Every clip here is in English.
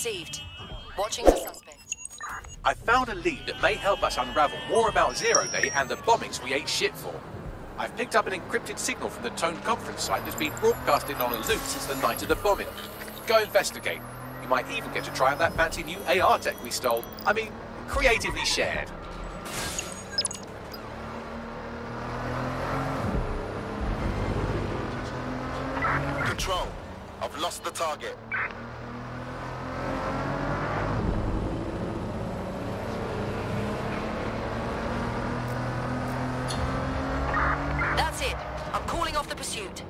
received. Watching for suspect. I found a lead that may help us unravel more about Zero Day and the bombings we ate shit for. I've picked up an encrypted signal from the Tone conference site that's been broadcasting on a loop since the night of the bombing. Go investigate. You might even get to try out that fancy new AR tech we stole. I mean, creatively shared. Control. I've lost the target. That's it. I'm calling off the pursuit.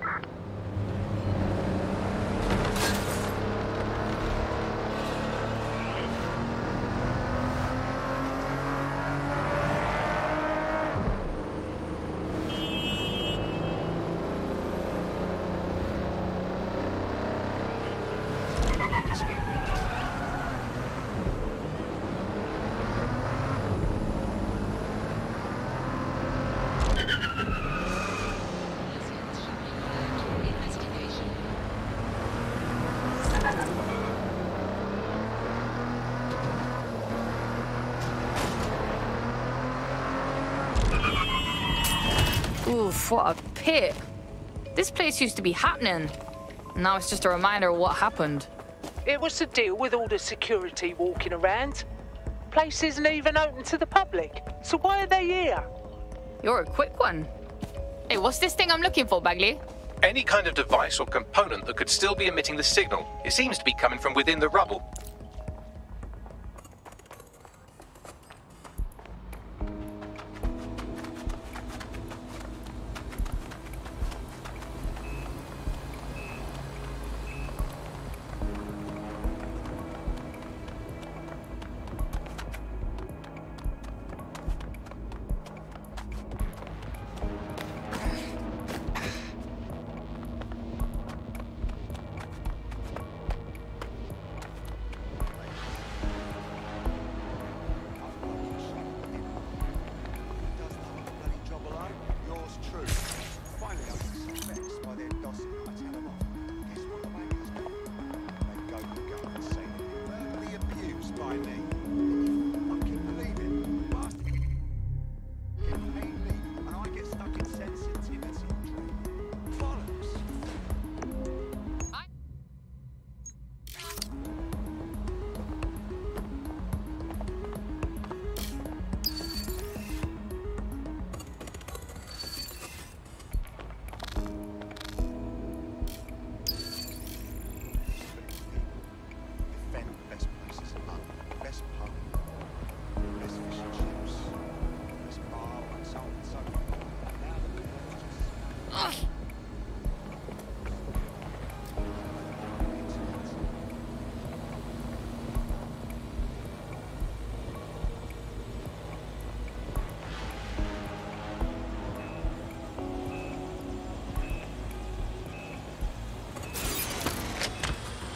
Oof, what a pit. This place used to be happening. Now it's just a reminder of what happened. It was to deal with all the security walking around. Place isn't even open to the public, so why are they here? You're a quick one. Hey, what's this thing I'm looking for, Bagley? Any kind of device or component that could still be emitting the signal. It seems to be coming from within the rubble.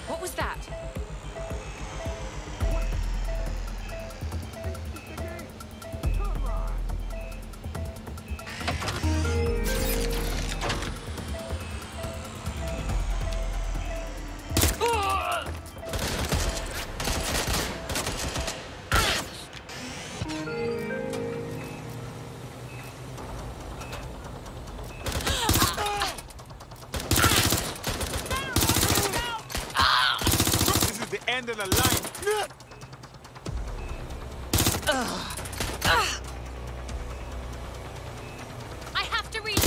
What was that? End of the line. I have to reach.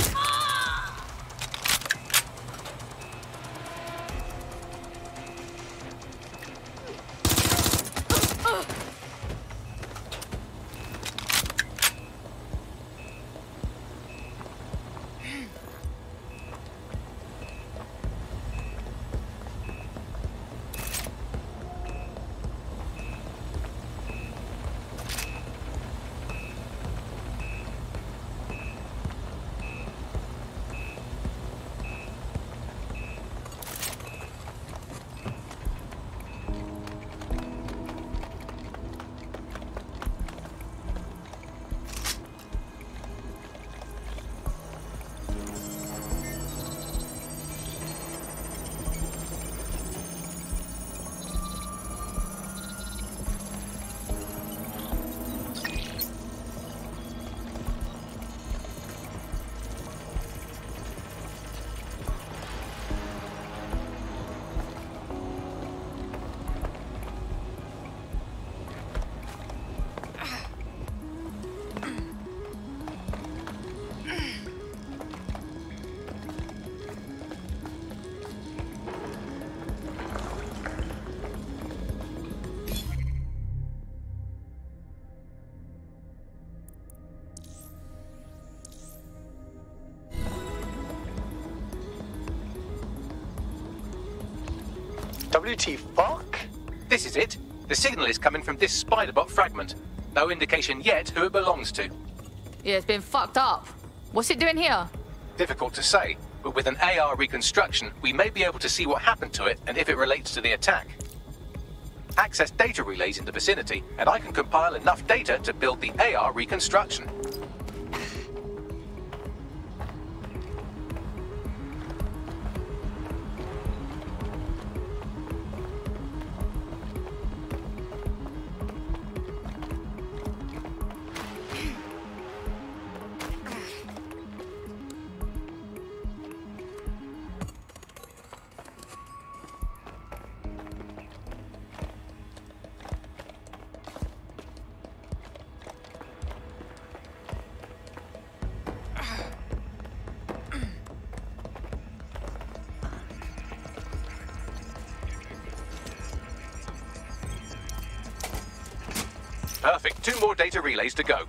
WT fuck? This is it. The signal is coming from this Spiderbot fragment. No indication yet who it belongs to. Yeah, it's been fucked up. What's it doing here? Difficult to say, but with an AR reconstruction, we may be able to see what happened to it and if it relates to the attack. Access data relays in the vicinity, and I can compile enough data to build the AR reconstruction. Perfect. 2 more data relays to go.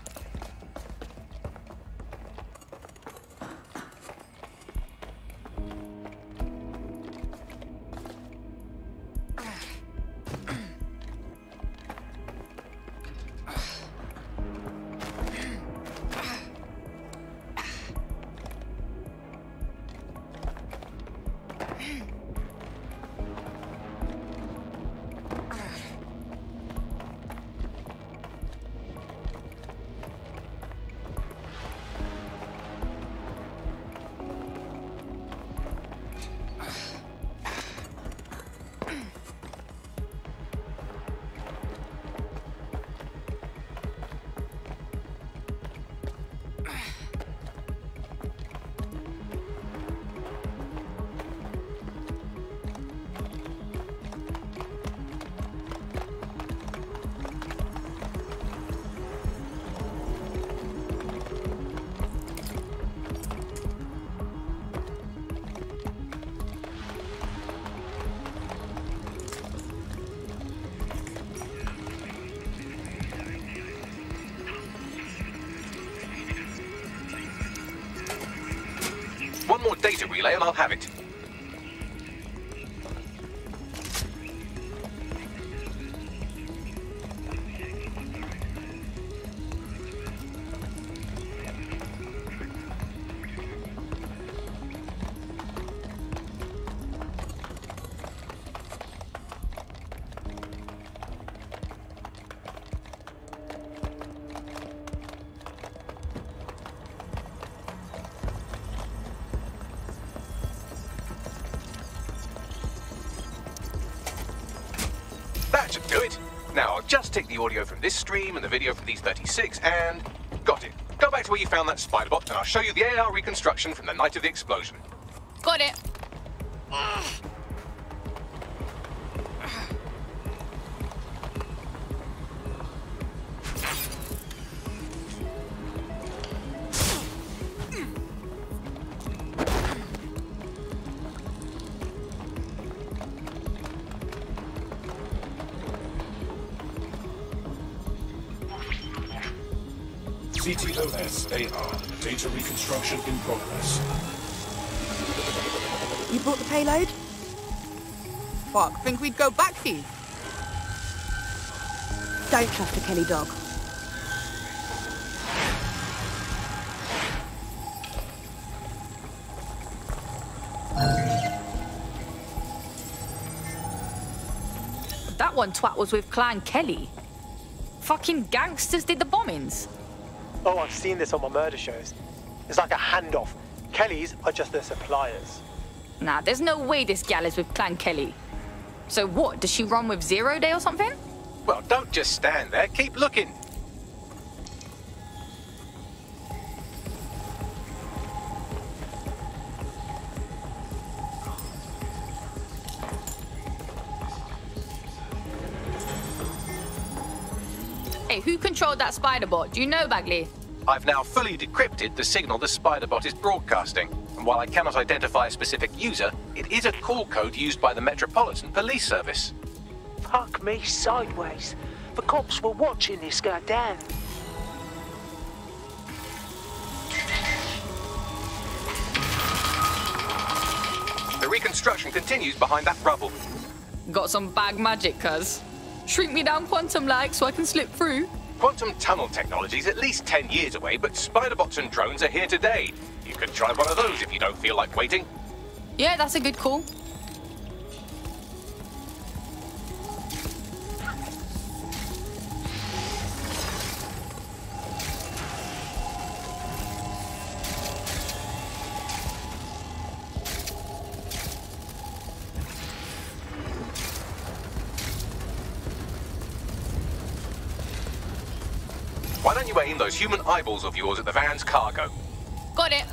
One more data relay and I'll have it. That should do it. Now, I'll just take the audio from this stream and the video from these 36 and... Got it. Go back to where you found that Spiderbot and I'll show you the AR reconstruction from the night of the explosion. Got it. CTOS-AR, data reconstruction in progress. You brought the payload? Fuck, think we'd go back here? Don't trust the Kelly dog. That one twat was with Clan Kelly. Fucking gangsters did the bombings. Oh, I've seen this on my murder shows. It's like a handoff. Kellys are just their suppliers. Nah, there's no way this gal is with Clan Kelly. So what, does she run with Zero Day or something? Well, don't just stand there. Keep looking. Hey, who controlled that Spiderbot? Do you know, Bagley? I've now fully decrypted the signal the Spiderbot is broadcasting, and while I cannot identify a specific user, it is a call code used by the Metropolitan Police Service. Fuck me sideways. The cops were watching this go down. The reconstruction continues behind that rubble. Got some bag magic, cuz. Shrink me down quantum-like so I can slip through. Quantum tunnel technology is at least 10 years away, but spider-bots and drones are here today. You could try one of those if you don't feel like waiting. Yeah, that's a good call. Why don't you aim those human eyeballs of yours at the van's cargo? Got it.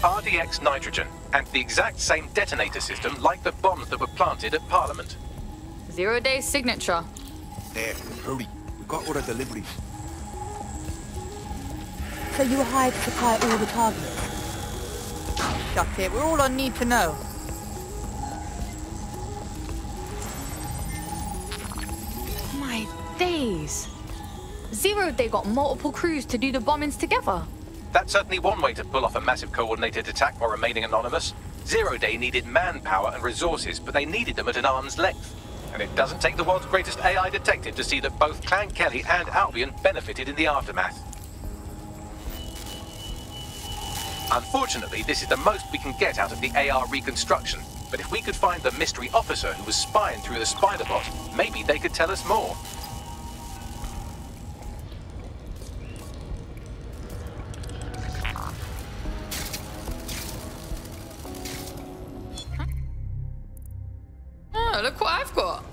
RDX nitrogen, and the exact same detonator system like the bombs that were planted at Parliament. 0-day signature. There, hurry. We've got all the deliveries. So you were hired to supply all the targets? That's it. We're all on need to know. My days. 0-day got multiple crews to do the bombings together. That's certainly one way to pull off a massive coordinated attack while remaining anonymous. 0-day needed manpower and resources, but they needed them at an arm's length. And it doesn't take the world's greatest AI detective to see that both Clan Kelly and Albion benefited in the aftermath. Unfortunately, this is the most we can get out of the AR reconstruction. But if we could find the mystery officer who was spying through the spider bot, maybe they could tell us more. Oh, look what I've got.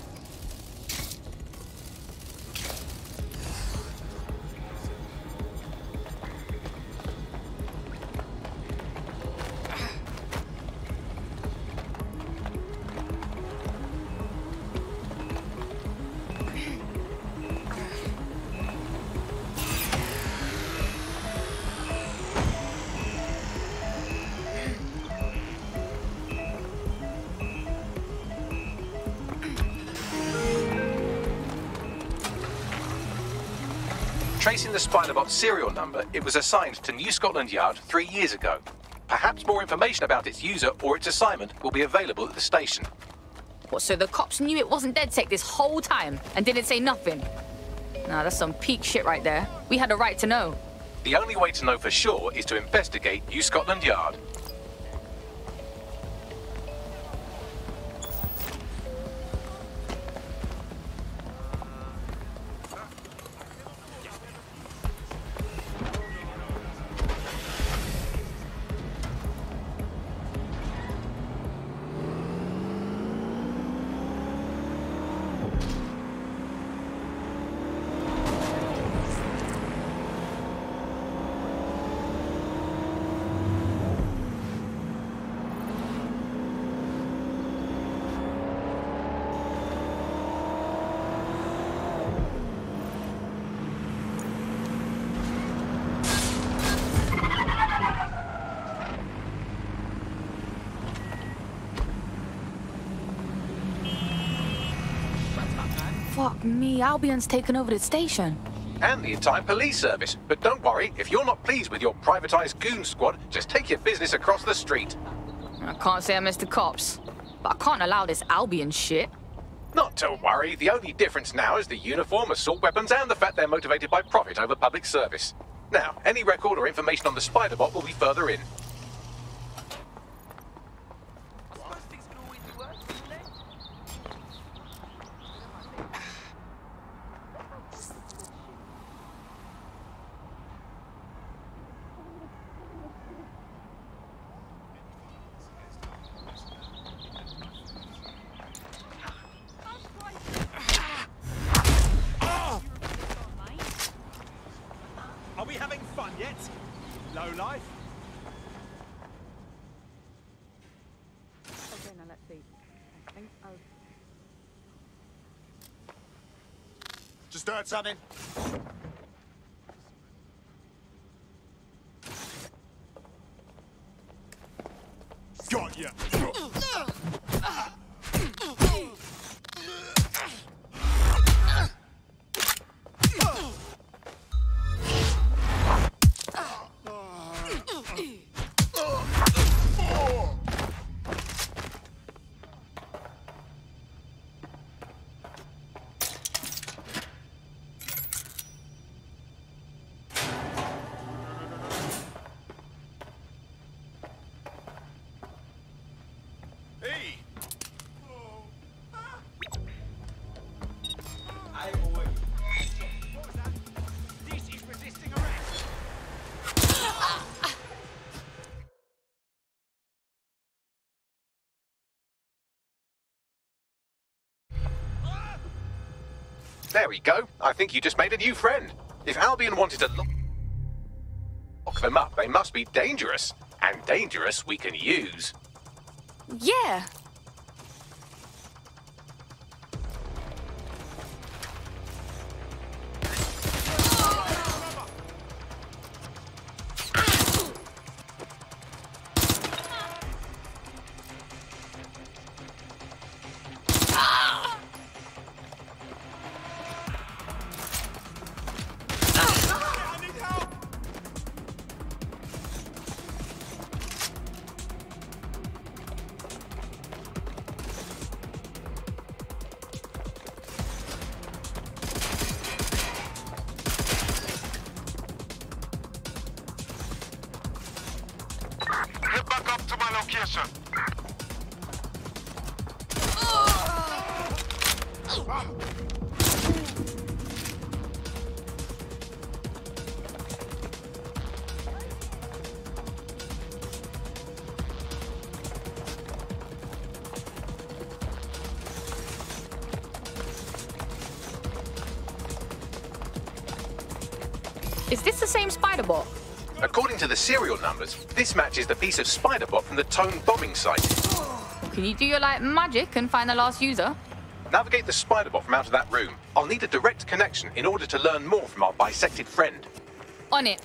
Tracing the Spider-Bot's serial number, it was assigned to New Scotland Yard 3 years ago. Perhaps more information about its user or its assignment will be available at the station. What, so the cops knew it wasn't DedSec this whole time and didn't say nothing? Nah, that's some peak shit right there. We had a right to know. The only way to know for sure is to investigate New Scotland Yard. Fuck me, Albion's taken over the station. And the entire police service. But don't worry, if you're not pleased with your privatized goon squad, just take your business across the street. I can't say I miss the cops, but I can't allow this Albion shit. Not to worry, the only difference now is the uniform, assault weapons, and the fact they're motivated by profit over public service. Now, any record or information on the Spider-Bot will be further in. Are we having fun yet? Low life? Okay, now let's see. I think I'll... Just heard something. Got ya. There we go. I think you just made a new friend. If Albion wanted to lock them up, they must be dangerous. And dangerous we can use. Yeah. Head back up to my location. Is this the same spider bot? According to the serial numbers, this matches the piece of spider bot from the Tone bombing site. Can you do your like magic and find the last user? Navigate the spider bot from out of that room. I'll need a direct connection in order to learn more from our bisected friend. On it.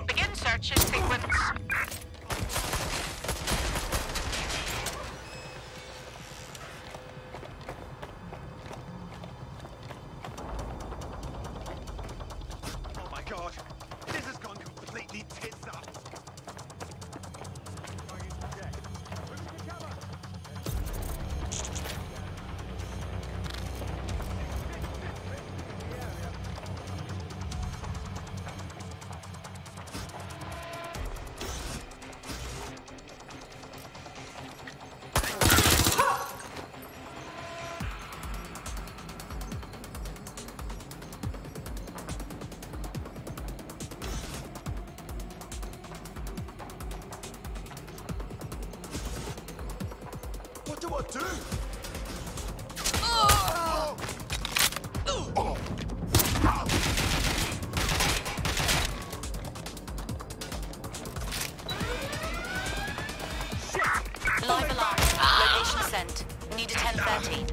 Begin searching sequence. Oh my god, this has gone completely tits up. Going into jet. Moving to cover. What do I do? Live alarm. Location sent. Need a 1013.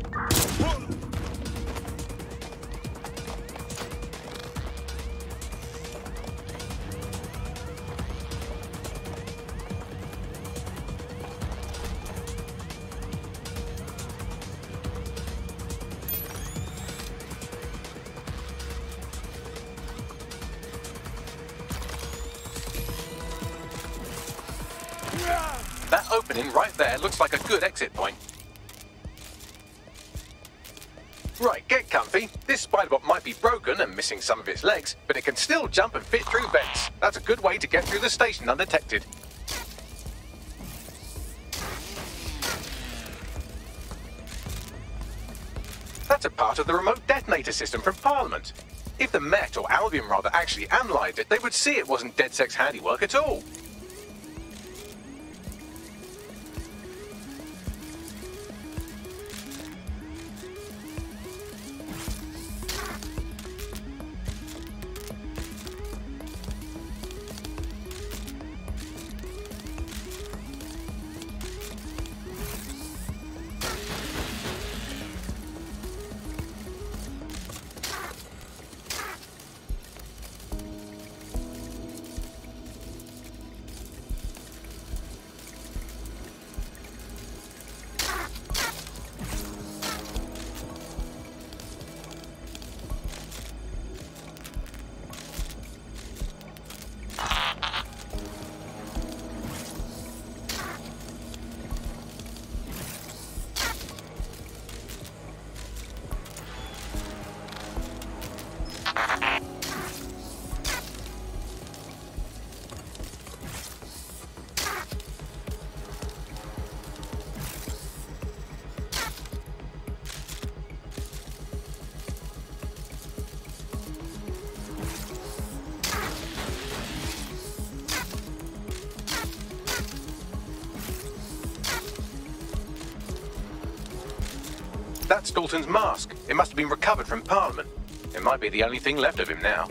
That opening right there looks like a good exit point. Right, get comfy. This spiderbot might be broken and missing some of its legs, but it can still jump and fit through vents. That's a good way to get through the station undetected. That's a part of the remote detonator system from Parliament. If the Met, or Albion rather, actually analysed it, they would see it wasn't DedSec's handiwork at all. That's Dalton's mask. It must have been recovered from Parliament. It might be the only thing left of him now.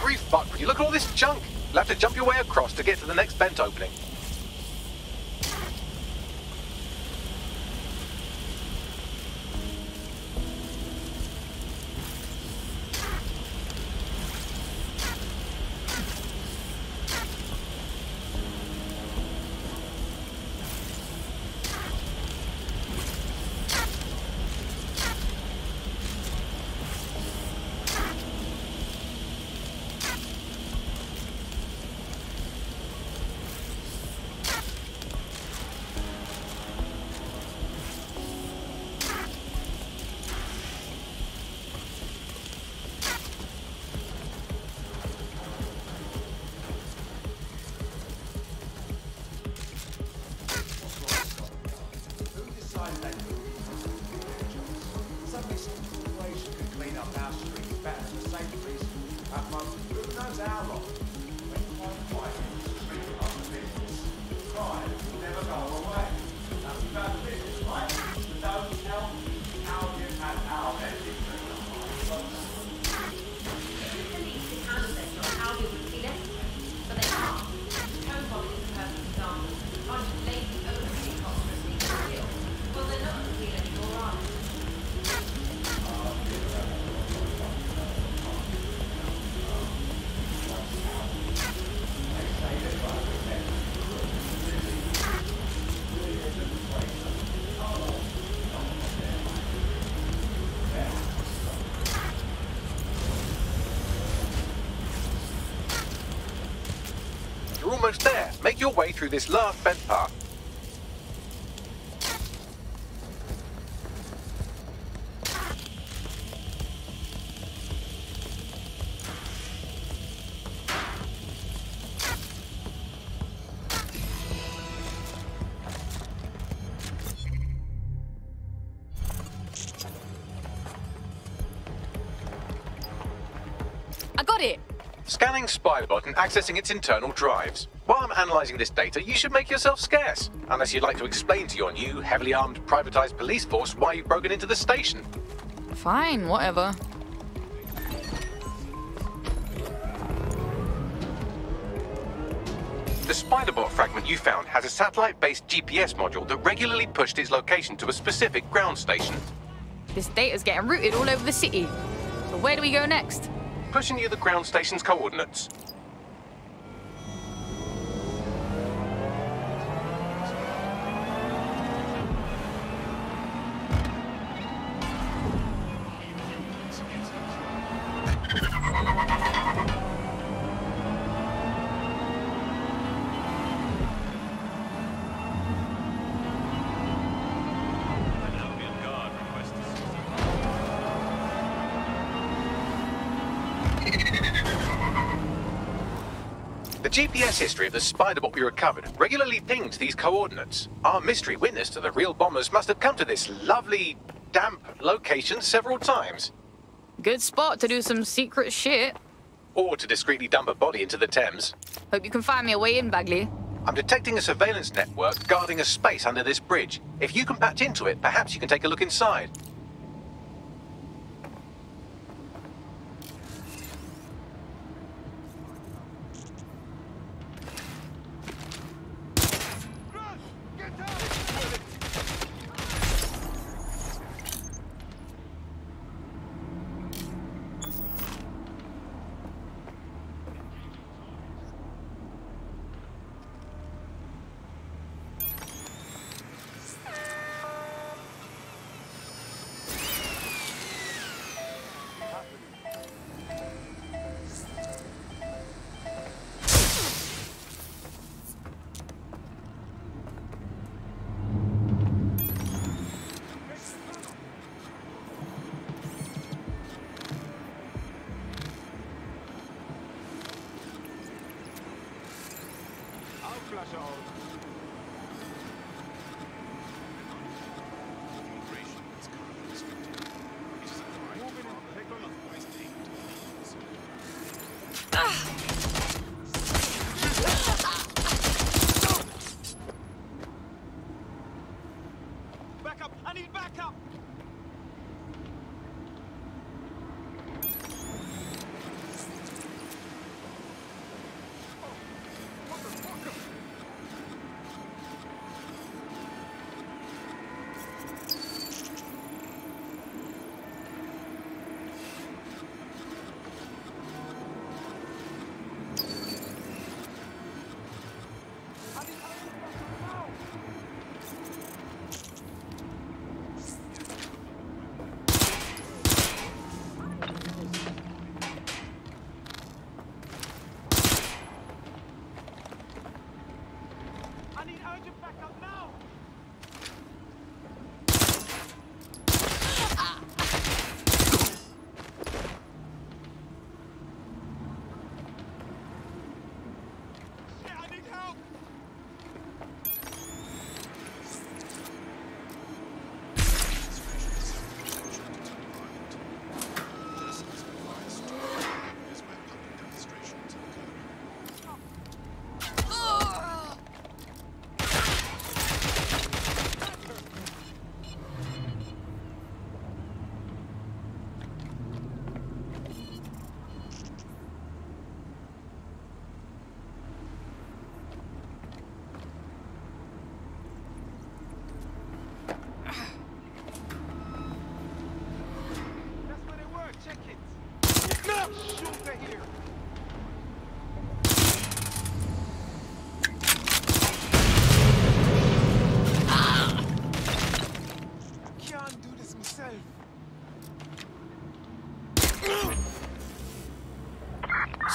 Every fuck, would you look at all this junk? You'll have to jump your way across to get to the next vent opening. You're almost there. Make your way through this last vent path. I got it! Scanning Spiderbot and accessing its internal drives. While I'm analysing this data, you should make yourself scarce. Unless you'd like to explain to your new, heavily armed, privatised police force why you've broken into the station. Fine, whatever. The Spiderbot fragment you found has a satellite-based GPS module that regularly pushed its location to a specific ground station. This data's getting routed all over the city. So where do we go next? Pushing you the ground station's coordinates. The GPS history of the Spiderbot we recovered regularly pinged these coordinates. Our mystery witness to the real bombers must have come to this lovely, damp location several times. Good spot to do some secret shit. Or to discreetly dump a body into the Thames. Hope you can find me a way in, Bagley. I'm detecting a surveillance network guarding a space under this bridge. If you can patch into it, perhaps you can take a look inside.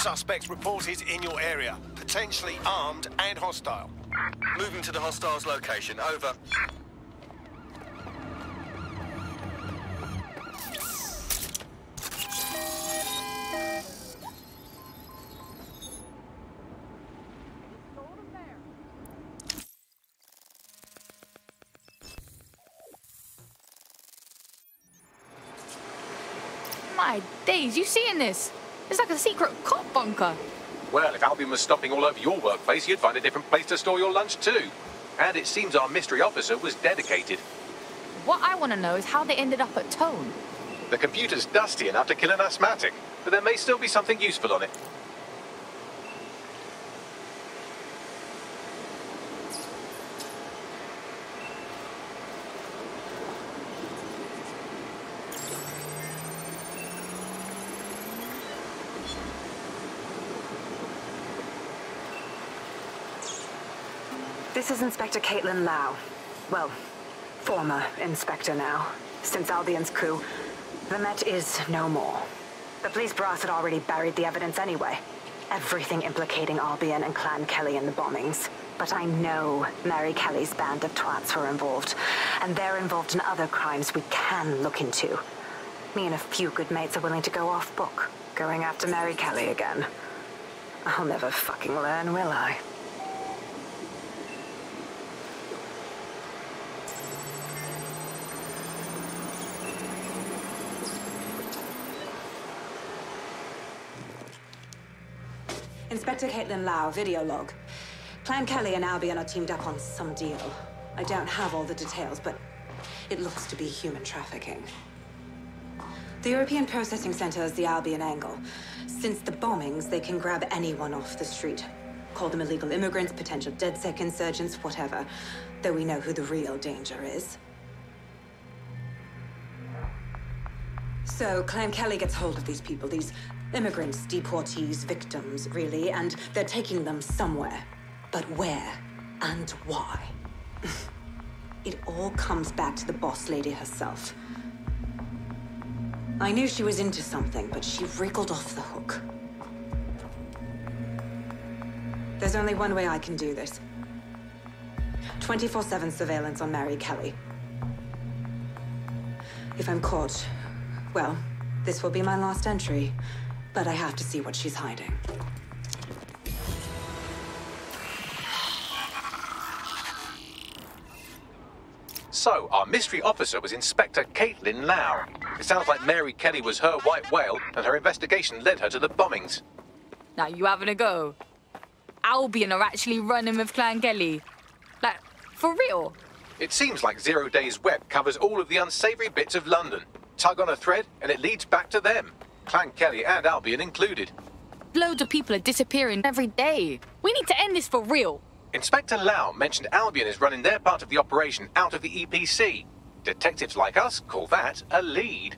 Suspects reported in your area, potentially armed and hostile. Moving to the hostiles' location. Over. My days, you seeing this? It's like a secret cop bunker. Well, if Albion was stopping all over your workplace, you'd find a different place to store your lunch too. And it seems our mystery officer was dedicated. What I want to know is how they ended up at Tone. The computer's dusty enough to kill an asthmatic, but there may still be something useful on it. This is Inspector Caitlin Lau. Well, former inspector now. Since Albion's coup, the Met is no more. The police brass had already buried the evidence anyway. Everything implicating Albion and Clan Kelly in the bombings. But I know Mary Kelly's band of twats were involved. And they're involved in other crimes we can look into. Me and a few good mates are willing to go off book, going after Mary Kelly again. I'll never fucking learn, will I? Inspector Caitlin Lau, video log. Clan Kelly and Albion are teamed up on some deal. I don't have all the details, but it looks to be human trafficking. The European Processing Center is the Albion angle. Since the bombings, they can grab anyone off the street. Call them illegal immigrants, potential DedSec insurgents, whatever. Though we know who the real danger is. So, Clan Kelly gets hold of these people, these immigrants, deportees, victims, really, and they're taking them somewhere. But where and why? It all comes back to the boss lady herself. I knew she was into something, but she wriggled off the hook. There's only one way I can do this. 24/7 surveillance on Mary Kelly. If I'm caught, well, this will be my last entry. But I have to see what she's hiding. So, our mystery officer was Inspector Caitlin Lau. It sounds like Mary Kelly was her white whale, and her investigation led her to the bombings. Now you having a go? Albion are actually running with Clan Kelly. Like, for real? It seems like Zero Day's web covers all of the unsavory bits of London. Tug on a thread, and it leads back to them. Clan Kelly and Albion included. Loads of people are disappearing every day. We need to end this for real. Inspector Lau mentioned Albion is running their part of the operation out of the EPC. Detectives like us call that a lead.